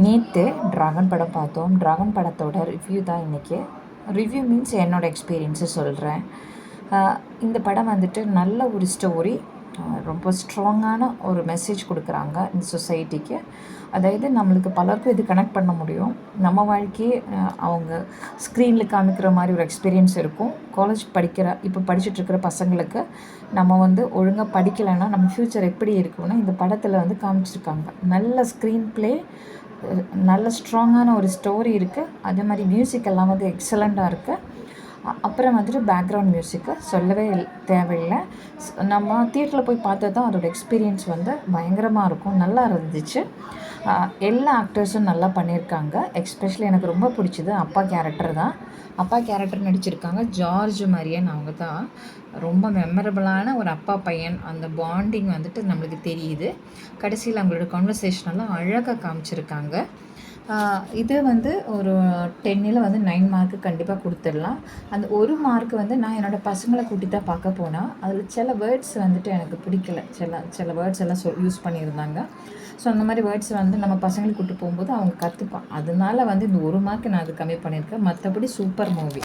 நேற்று ட்ராகன் படம் பார்த்தோம். ட்ராகன் படத்தோட ரிவ்யூ தான் இன்றைக்கி. ரிவ்யூ மீன்ஸ் என்னோடய எக்ஸ்பீரியன்ஸை சொல்கிறேன். இந்த படம் வந்துட்டு நல்ல ஒரு ஸ்டோரி, ரொம்ப ஸ்ட்ராங்கான ஒரு மெசேஜ் கொடுக்குறாங்க இந்த சொசைட்டிக்கு. அதாவது நம்மளுக்கு பலருக்கும் இது கனெக்ட் பண்ண முடியும். நம்ம வாழ்க்கையே அவங்க ஸ்க்ரீனில் காமிக்கிற மாதிரி ஒரு எக்ஸ்பீரியன்ஸ் இருக்கும். காலேஜ் இப்போ படிச்சுட்ருக்கிற பசங்களுக்கு நம்ம ஒழுங்காக படிக்கலைன்னா நம்ம ஃப்யூச்சர் எப்படி இருக்கும்னா இந்த படத்தில் காமிச்சிருக்காங்க. நல்ல ஸ்க்ரீன் ப்ளே, நல்ல ஸ்ட்ராங்கான ஒரு ஸ்டோரி இருக்குது. அதே மாதிரி மியூசிக் எல்லாம் எக்ஸலண்ட்டாக இருக்குது. அப்புறம் பேக்ரவுண்ட் மியூசிக்கு சொல்லவே தேவையில்லை. நம்ம தியேட்டரில் போய் பார்த்தா தான் அதோடய எக்ஸ்பீரியன்ஸ் பயங்கரமாக இருக்கும். நல்லா இருந்துச்சு. எல்லா ஆக்டர்ஸும் நல்லா பண்ணியிருக்காங்க. எஸ்பெஷலி எனக்கு ரொம்ப பிடிச்சது அப்பா கேரக்டர் தான். அப்பா கேரக்டர் நடிச்சிருக்காங்க ஜார்ஜ் மரியன். அவங்க தான் ரொம்ப மெமரபிளான ஒரு அப்பா பையன். அந்த பாண்டிங் நம்மளுக்கு தெரியுது. கடைசியில் அவங்களோட கான்வர்சேஷனெல்லாம் அழகாக காமிச்சிருக்காங்க. இது ஒரு 10ல் 9 மார்க்கு கண்டிப்பாக கொடுத்துடலாம். அந்த ஒரு மார்க்கு நான் என்னோடய பசங்களை கூட்டி தான் பார்க்க போனால் அதில் சில வேர்ட்ஸ் எனக்கு பிடிக்கல. சில வேர்ட்ஸ் எல்லாம் யூஸ் பண்ணியிருந்தாங்க. ஸோ அந்த மாதிரி வேர்ட்ஸ் நம்ம பசங்களுக்கு கூட்டு போகும்போது அவங்க கற்றுப்பான். அதனால இந்த ஒரு மார்க்கு நான் அது கம்மி பண்ணியிருக்கேன். மற்றபடி சூப்பர் மூவி.